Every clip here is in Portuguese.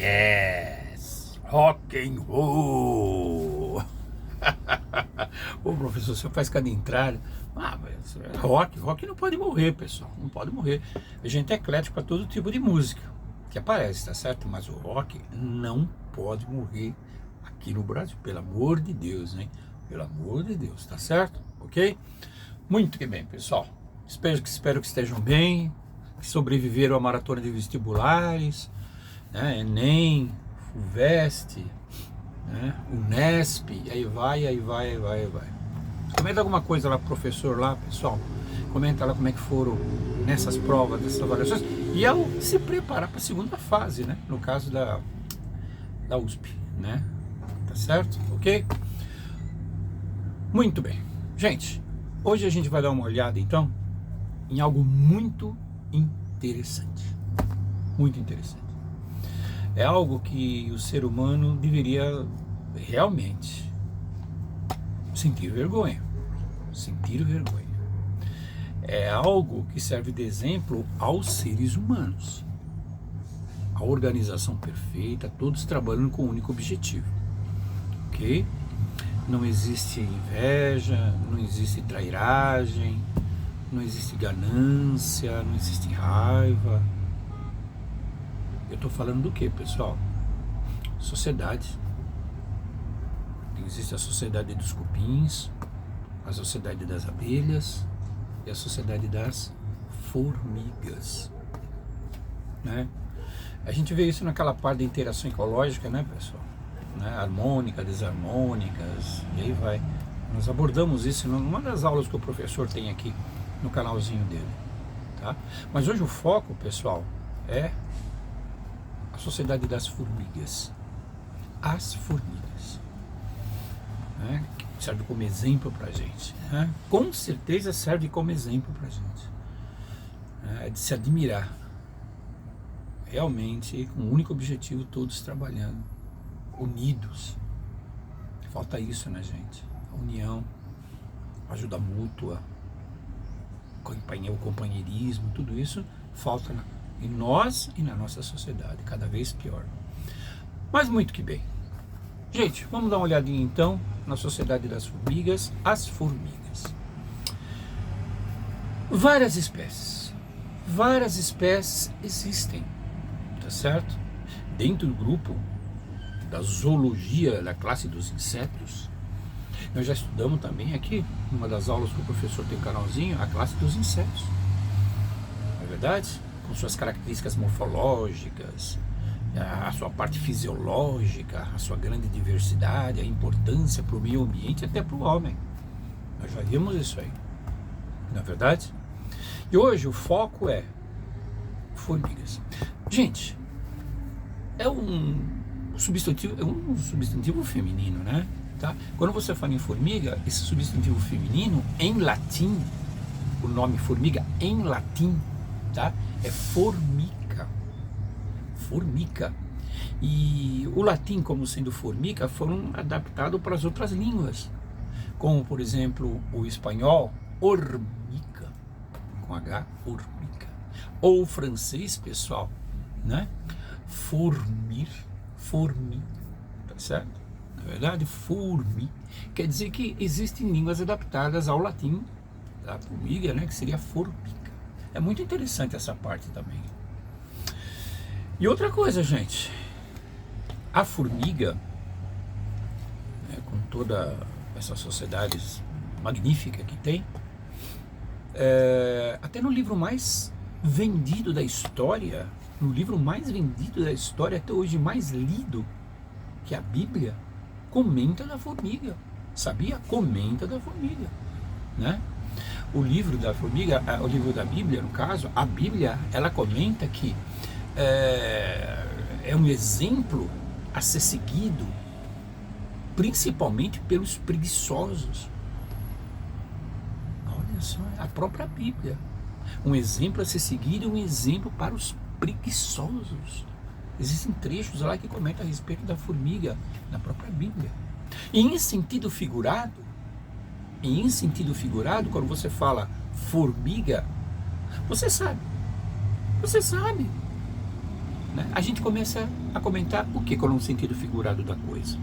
Yes! Rock and roll! Ô professor, você faz cada entrada. Mas rock não pode morrer, pessoal. Não pode morrer. A gente é eclético para todo tipo de música que aparece, tá certo? Mas o rock não pode morrer aqui no Brasil. Pelo amor de Deus, hein? Pelo amor de Deus, tá certo? Ok? Muito que bem, pessoal. Espero que estejam bem, que sobreviveram à maratona de vestibulares, né? Enem, FUVEST, né? Unesp, aí vai. Comenta alguma coisa lá pro professor lá, pessoal. Comenta lá como é que foram nessas provas, dessas avaliações. E ao se preparar para a segunda fase, né? No caso da USP, né? Tá certo? Ok? Muito bem. Gente, hoje a gente vai dar uma olhada, então, em algo muito interessante. Muito interessante. É algo que o ser humano deveria realmente sentir vergonha. Sentir vergonha. É algo que serve de exemplo aos seres humanos. A organização perfeita, todos trabalhando com um único objetivo. Ok? Não existe inveja, não existe trairagem, não existe ganância, não existe raiva. Eu estou falando do que, pessoal? Sociedade. Existe a sociedade dos cupins, a sociedade das abelhas e a sociedade das formigas, né? A gente vê isso naquela parte da interação ecológica, né, pessoal? Né? Harmônica, desarmônicas, e aí vai. Nós abordamos isso numa das aulas que o professor tem aqui no canalzinho dele, tá? Mas hoje o foco, pessoal, é a sociedade das formigas. As formigas, né? Que serve como exemplo pra gente, né? Com certeza serve como exemplo pra gente, né? É de se admirar. Realmente, com um único objetivo, todos trabalhando, unidos. Falta isso, né, gente? A união, a ajuda mútua, o companheirismo, tudo isso falta em nós e na nossa sociedade, cada vez pior. Mas muito que bem. Gente, vamos dar uma olhadinha então na sociedade das formigas, as formigas. Várias espécies existem, tá certo? Dentro do grupo da zoologia, da classe dos insetos, nós já estudamos também aqui, numa das aulas que o professor tem um canalzinho, a classe dos insetos. Não é verdade? Com suas características morfológicas, a sua parte fisiológica, a sua grande diversidade, a importância para o meio ambiente e até para o homem. Nós já vimos isso aí, não é verdade? E hoje o foco é formigas. Gente, é um substantivo feminino, né? Tá? Quando você fala em formiga, esse substantivo feminino, em latim, o nome formiga em latim, tá? É formica. Formica. E o latim, como sendo formica, foram adaptados para as outras línguas, como por exemplo o espanhol, hormiga, com H, hormiga, ou o francês, pessoal, né? Formi, tá certo? Na verdade, formi quer dizer que existem línguas adaptadas ao latim da formiga, né? Que seria formica. É muito interessante essa parte também. E outra coisa, gente, a formiga, né, com toda essa sociedade magnífica que tem, até no livro mais vendido da história, até hoje mais lido, que é a Bíblia, comenta da formiga. Sabia? Comenta da formiga, né? O livro da formiga, o livro da Bíblia, no caso, a Bíblia, ela comenta que é um exemplo a ser seguido, principalmente pelos preguiçosos. Olha só, a própria Bíblia. Um exemplo a ser seguido, um exemplo para os preguiçosos. Existem trechos lá que comentam a respeito da formiga na própria Bíblia. E em sentido figurado, quando você fala formiga, você sabe né, a gente começa a comentar o que no sentido figurado da coisa,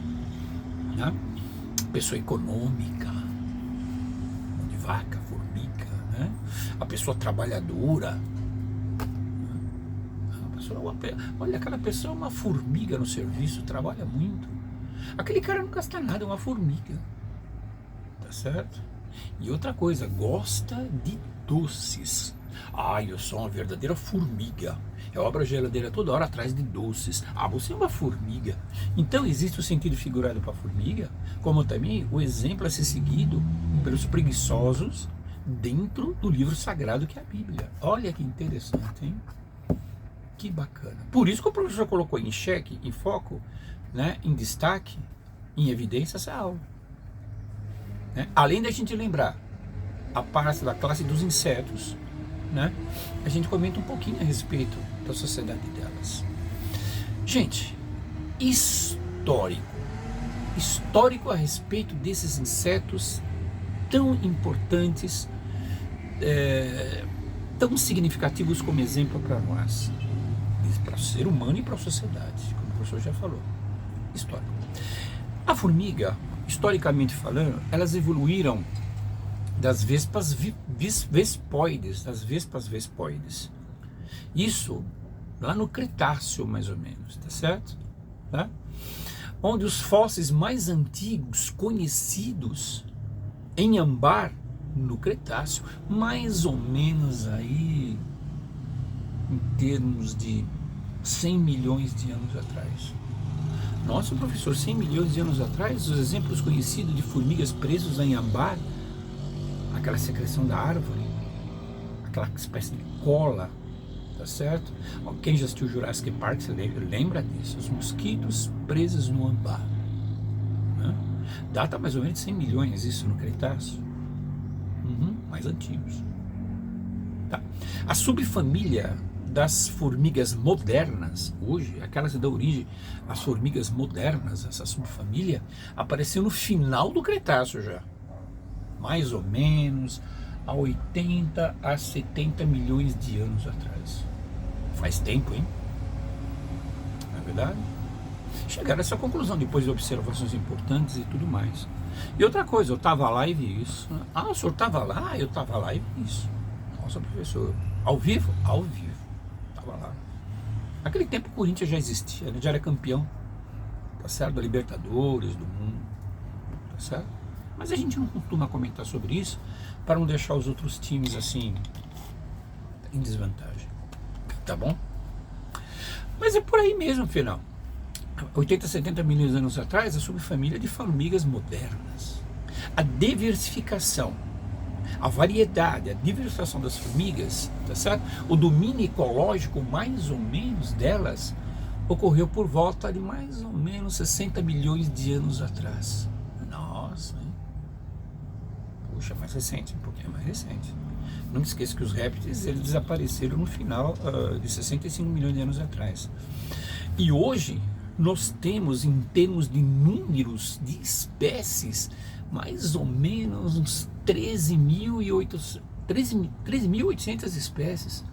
né? Pessoa econômica, mão de vaca, formiga, né? A pessoa trabalhadora, né? Olha, aquela pessoa é uma formiga no serviço, trabalha muito. Aquele cara não gasta nada, é uma formiga, tá certo? E outra coisa, gosta de doces. Eu sou uma verdadeira formiga. Eu abro a geladeira toda hora atrás de doces. Você é uma formiga. Então existe o sentido figurado para a formiga, como também o exemplo a ser seguido pelos preguiçosos dentro do livro sagrado que é a Bíblia. Olha que interessante, hein? Que bacana. Por isso que o professor colocou em xeque, em foco, né, em destaque, em evidência essa aula. Né? Além da gente lembrar a parte da classe dos insetos, né, a gente comenta um pouquinho a respeito da sociedade delas. Gente, histórico a respeito desses insetos tão importantes, tão significativos como exemplo para nós, para o ser humano e para a sociedade, como o professor já falou. Histórico. A formiga, historicamente falando, elas evoluíram das vespas vespoides. Isso lá no Cretáceo, mais ou menos, tá certo? Tá? Onde os fósseis mais antigos conhecidos em Ambar, no Cretáceo, mais ou menos aí em termos de 100 milhões de anos atrás. Nossa, professor, 100 milhões de anos atrás, os exemplos conhecidos de formigas presas em Ambar, aquela secreção da árvore, aquela espécie de cola, tá certo? Quem já assistiu Jurassic Park, você lembra disso? Os mosquitos presos no ambar, né? Data mais ou menos de 100 milhões, isso no Cretáceo. Mais antigos. Tá. A subfamília das formigas modernas, hoje, aquelas que dão origem às formigas modernas, essa subfamília, apareceu no final do Cretáceo já. Mais ou menos há 80 a 70 milhões de anos atrás. Faz tempo, hein? Não é verdade? Chegaram a essa conclusão depois de observações importantes e tudo mais. E outra coisa, eu estava lá e vi isso. O senhor estava lá? Eu estava lá e vi isso. Nossa, professor, ao vivo? Ao vivo. Estava lá. Naquele tempo o Corinthians já existia, já era campeão, tá certo? Da Libertadores, do mundo, tá certo? Mas a gente não costuma comentar sobre isso para não deixar os outros times assim em desvantagem, tá bom? Mas é por aí mesmo, afinal. 80, 70 milhões de anos atrás, a subfamília de formigas modernas. A diversificação, a variedade, a diversificação das formigas, tá certo? O domínio ecológico, mais ou menos, delas, ocorreu por volta de mais ou menos 60 milhões de anos atrás. Nossa, hein? Puxa, mais recente, um pouquinho mais recente. Não esqueça que os répteis, eles desapareceram no final de 65 milhões de anos atrás. E hoje, nós temos, em termos de números de espécies, mais ou menos uns 13.800 espécies.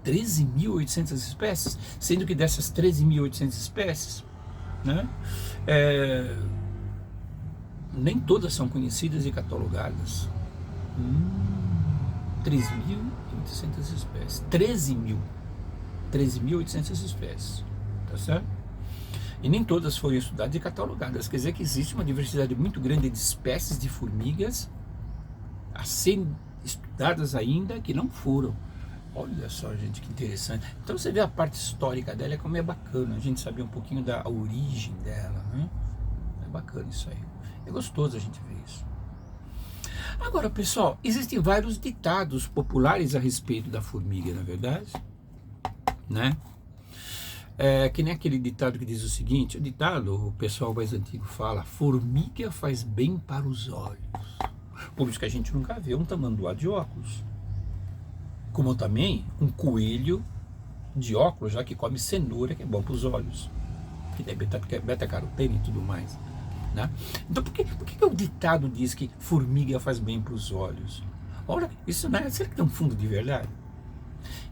13.800 espécies, sendo que dessas 13.800 espécies, né, nem todas são conhecidas e catalogadas. 3.800 espécies. 13.800 espécies, tá certo? E nem todas foram estudadas e catalogadas. Quer dizer que existe uma diversidade muito grande de espécies de formigas a serem estudadas ainda que não foram. Olha só, gente, que interessante. Então você vê a parte histórica dela, como é bacana a gente saber um pouquinho da origem dela, né? É bacana isso aí. É gostoso a gente ver isso. Agora, pessoal, existem vários ditados populares a respeito da formiga, na verdade, né? Que nem aquele ditado que diz o seguinte, o ditado, o pessoal mais antigo fala, formiga faz bem para os olhos. Por isso que a gente nunca vê um tamanduá de óculos. Como também um coelho de óculos, já que come cenoura, que é bom para os olhos. Que tem beta-carotene e tudo mais, né? Então por que o ditado diz que formiga faz bem para os olhos? Ora, isso não é, será que tem um fundo de verdade?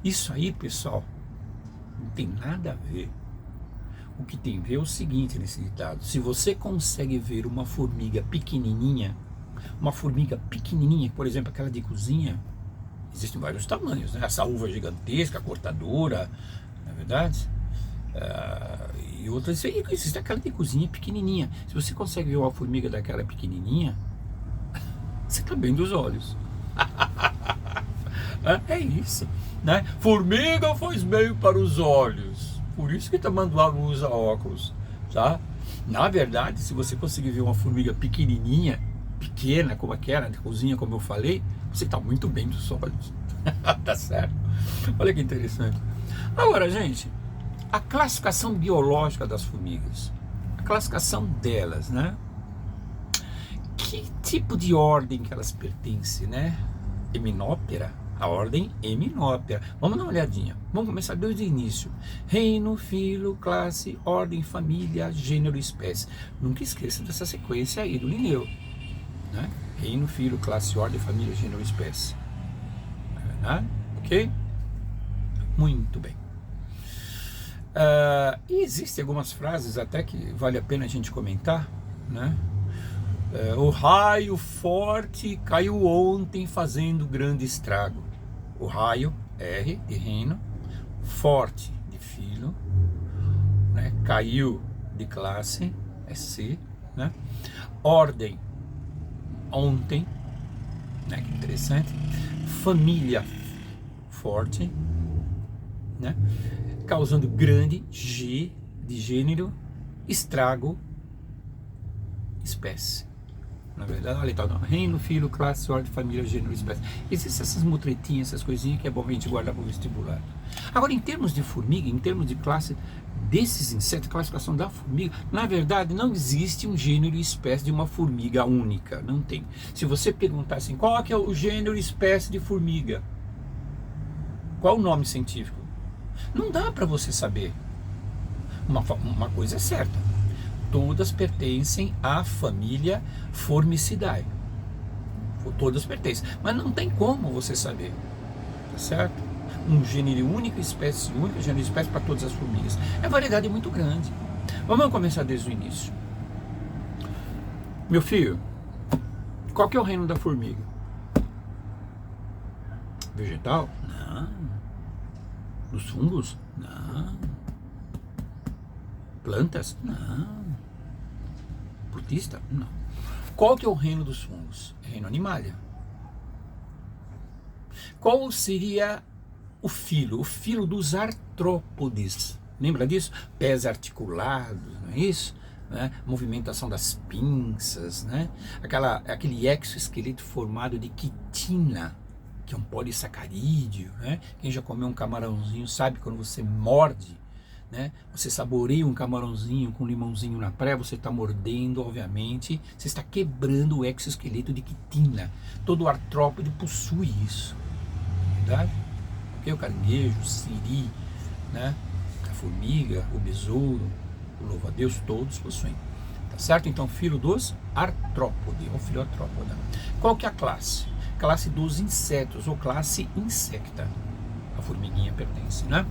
Isso aí, pessoal, tem nada a ver. O que tem a ver é o seguinte nesse ditado: se você consegue ver uma formiga pequenininha, por exemplo, aquela de cozinha, existem vários tamanhos, né? Essa uva gigantesca, cortadora, não é verdade? E outras, existe aquela de cozinha pequenininha. Se você consegue ver uma formiga daquela pequenininha, você está bem dos olhos. É isso, né? Formiga faz bem para os olhos. Por isso que Tamanduá não usa óculos, tá? Na verdade, se você conseguir ver uma formiga pequenininha, pequena como aquela de cozinha, como eu falei, você está muito bem dos olhos. Tá certo? Olha que interessante. Agora, gente, a classificação biológica das formigas, a classificação delas, né? Que tipo de ordem que elas pertencem, né? Hymenoptera. A ordem Hymenoptera. Vamos dar uma olhadinha. Vamos começar desde o início. Reino, filo, classe, ordem, família, gênero, espécie. Nunca esqueça dessa sequência aí do Linneu, né? Reino, filo, classe, ordem, família, gênero, espécie. Ok? Muito bem. E existem algumas frases até que vale a pena a gente comentar, né? O raio forte caiu ontem fazendo grande estrago. O raio, R, de reino, forte, de filo, né? Caiu, de classe, é C, né? Ordem, ontem, né? Que interessante. Família, forte, né? Causando grande, G, de gênero, estrago, espécie. Na verdade, olha, então, reino, filo, classe, ordem, família, gênero, espécie. Existem essas mutretinhas, essas coisinhas que é bom a gente guardar para o vestibular. Agora, em termos de formiga, em termos de classe desses insetos, classificação da formiga, na verdade, não existe um gênero e espécie de uma formiga única. Não tem. Se você perguntar assim, qual que é o gênero e espécie de formiga? Qual o nome científico? Não dá para você saber. Uma coisa é certa. Todas pertencem à família Formicidae. Todas pertencem. Mas não tem como você saber. Tá certo? Um gênero único, espécie única, gênero e espécie para todas as formigas. É variedade muito grande. Vamos começar desde o início. Meu filho, qual que é o reino da formiga? Vegetal? Não. Dos fungos? Não. Plantas? Não. Frutista? Não. Qual que é o reino dos fungos? Reino animalia. Qual seria o filo? O filo dos artrópodes. Lembra disso? Pés articulados, não é isso? Né? Movimentação das pinças, né? Aquele exoesqueleto formado de quitina, que é um polissacarídeo, né? Quem já comeu um camarãozinho sabe quando você morde, né? Você saboreia um camarãozinho com limãozinho na praia, você está mordendo, obviamente, você está quebrando o exoesqueleto de quitina. Todo artrópode possui isso, verdade? Porque o caranguejo, o siri, né? A formiga, o besouro, o louva-a-Deus, todos possuem. Tá certo? Então, filo dos artrópode, ou filo artrópoda. Qual que é a classe? Classe dos insetos, ou classe insecta. A formiguinha pertence, né?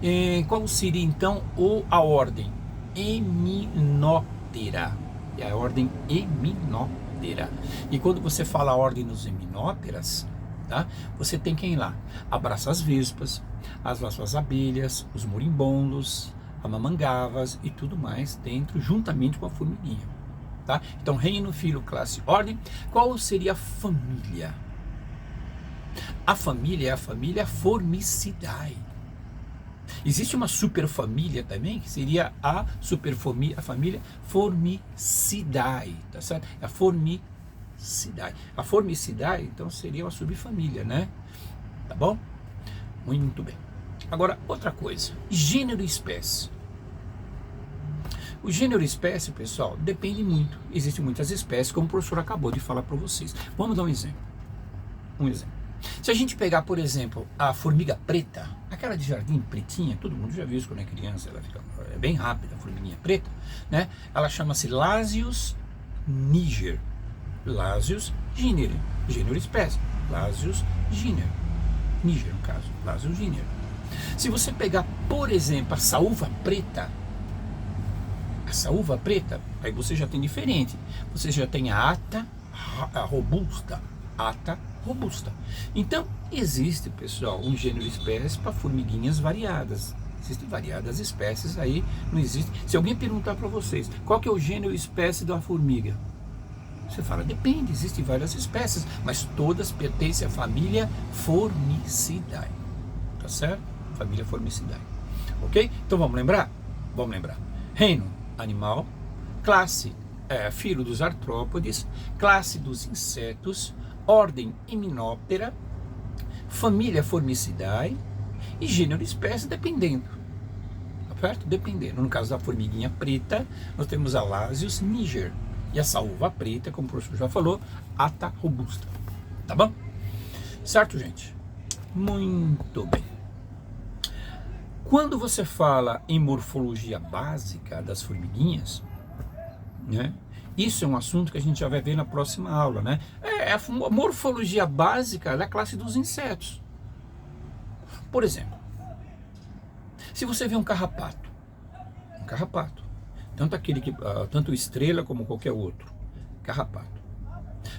E qual seria então a ordem? Hymenoptera. É a ordem Hymenoptera. E quando você fala a ordem dos Hymenópteras, tá? Você tem quem lá? Abraça as vespas, as abelhas, os morimbondos, a mamangavas e tudo mais dentro, juntamente com a formiguinha, tá? Então, reino, filo, classe, ordem. Qual seria a família? A família é a família Formicidae. Existe uma superfamília também, que seria a família Formicidae, tá certo? A Formicidae. A Formicidae, então, seria uma subfamília, né? Tá bom? Muito bem. Agora, outra coisa. Gênero e espécie. O gênero e espécie, pessoal, depende muito. Existem muitas espécies, como o professor acabou de falar para vocês. Vamos dar um exemplo. Se a gente pegar, por exemplo, a formiga preta, aquela de jardim pretinha, todo mundo já viu isso quando é criança, ela fica bem rápida, a formiguinha preta, né? Ela chama-se Lasius niger. Lasius gênero, gênero espécie. Lasius niger, no caso, Lasius niger. Se você pegar, por exemplo, a saúva preta, aí você já tem diferente. Você já tem a robusta. Ata robusta. Então, existe, pessoal, um gênero e espécie para formiguinhas variadas. Existem variadas espécies aí, não existe. Se alguém perguntar para vocês, qual que é o gênero e espécie da formiga? Você fala, depende, existem várias espécies, mas todas pertencem à família Formicidae. Tá certo? Família Formicidae. Ok? Então vamos lembrar? Vamos lembrar. Reino animal, classe filo dos artrópodes, classe dos insetos, ordem Hymenoptera, família Formicidae e gênero e espécie dependendo. Tá certo? Dependendo. No caso da formiguinha preta, nós temos a Lasius niger. E a saúva preta, como o professor já falou, Ata robusta. Tá bom? Certo, gente? Muito bem. Quando você fala em morfologia básica das formiguinhas, né? Isso é um assunto que a gente já vai ver na próxima aula, né? É a morfologia básica da classe dos insetos. Por exemplo, se você vê um carrapato, tanto estrela como qualquer outro, carrapato.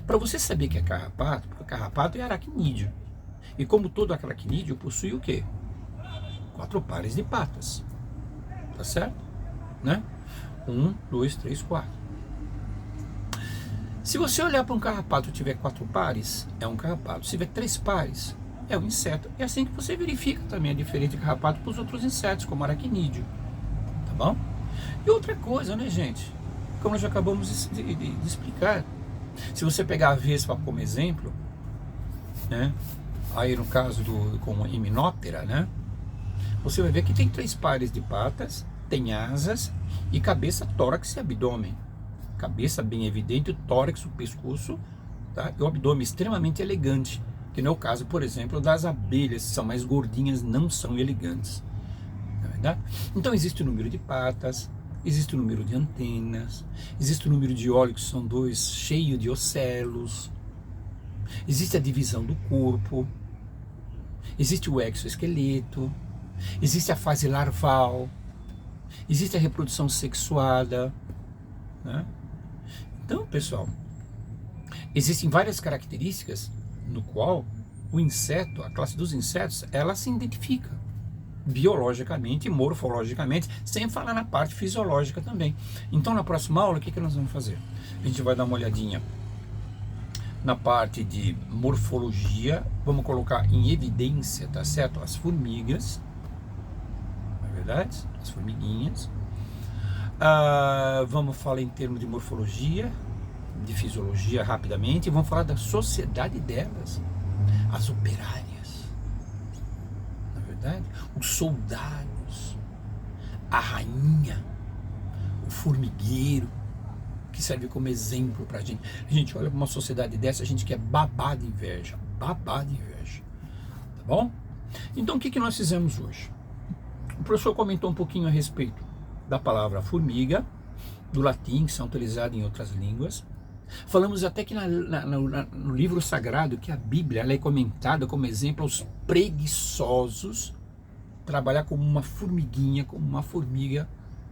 Para você saber que é carrapato, porque o carrapato é aracnídeo. E como todo aracnídeo possui o quê? 4 pares de patas. Tá certo? Né? 1, 2, 3, 4. Se você olhar para um carrapato e tiver 4 pares, é um carrapato. Se tiver 3 pares, é um inseto. É assim que você verifica também a diferença de carrapato para os outros insetos, como aracnídeo. Tá bom? E outra coisa, né, gente? Como nós já acabamos de explicar, se você pegar a vespa como exemplo, né? Aí no caso com a Hymenoptera, né? Você vai ver que tem 3 pares de patas, tem asas e cabeça, tórax e abdômen. Cabeça bem evidente, o tórax, o pescoço, tá? E o abdômen extremamente elegante, que não é o caso, por exemplo, das abelhas, que são mais gordinhas, não são elegantes. Não é verdade? Então existe o número de patas, existe o número de antenas, existe o número de olhos, que são 2, cheio de ocelos, existe a divisão do corpo, existe o exoesqueleto, existe a fase larval, existe a reprodução sexuada, né? Então, pessoal, existem várias características no qual o inseto, a classe dos insetos, ela se identifica biologicamente e morfologicamente, sem falar na parte fisiológica também. Então, na próxima aula, o que nós vamos fazer? A gente vai dar uma olhadinha na parte de morfologia, vamos colocar em evidência, tá certo? As formigas, não é verdade? As formiguinhas. Vamos falar em termos de morfologia, de fisiologia rapidamente, e vamos falar da sociedade delas, as operárias, na verdade, os soldados, a rainha, o formigueiro, que serve como exemplo pra gente. A gente olha para uma sociedade dessa, a gente quer babar de inveja, tá bom? Então o que nós fizemos hoje? O professor comentou um pouquinho a respeito da palavra formiga, do latim, que são utilizadas em outras línguas. Falamos até que no livro sagrado, que a Bíblia, ela é comentada como exemplo aos preguiçosos, trabalhar como uma formiguinha, como uma formiga,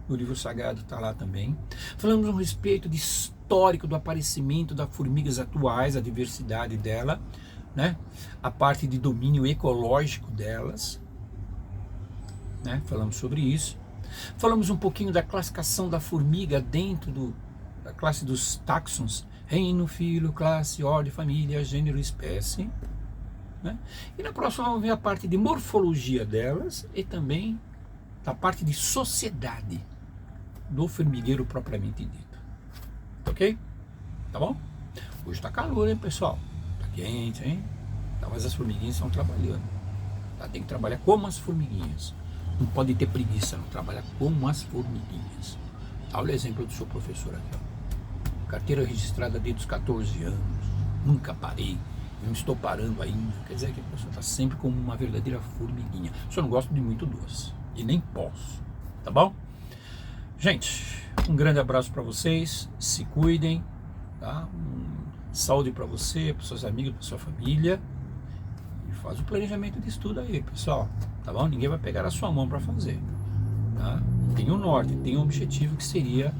no livro sagrado está lá também. Falamos a respeito de histórico do aparecimento das formigas atuais, a diversidade dela, né? A parte de domínio ecológico delas, né? Falamos sobre isso. Falamos um pouquinho da classificação da formiga dentro da classe dos táxons, reino, filo, classe, ordem, família, gênero, espécie, né? E na próxima vamos ver a parte de morfologia delas e também a parte de sociedade do formigueiro propriamente dito. Ok? Tá bom? Hoje tá calor, hein, pessoal? Tá quente, hein? Tá, mas as formiguinhas estão trabalhando. Tá? Tem que trabalhar como as formiguinhas. Não pode ter preguiça, não trabalha como as formiguinhas. Olha o exemplo do seu professor aqui, ó. Carteira registrada desde os 14 anos. Nunca parei. Não estou parando ainda. Quer dizer que a pessoa está sempre como uma verdadeira formiguinha. Só não gosto de muito doce. E nem posso. Tá bom? Gente, um grande abraço para vocês. Se cuidem. Tá? Saúde para você, para seus amigos, para sua família. E faz o planejamento de estudo aí, pessoal. tá bom? Ninguém vai pegar a sua mão para fazer, tá? Tem um norte, tem um objetivo que seria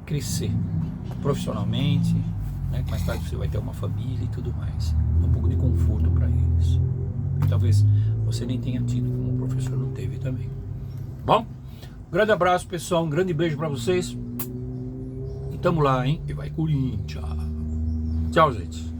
crescer profissionalmente, né? Mais tarde você vai ter uma família e tudo mais, um pouco de conforto para eles. E talvez você nem tenha tido, como o professor não teve também. Bom, um grande abraço, pessoal, um grande beijo para vocês. E tamo lá, hein? E vai Corinthians. Tchau, gente.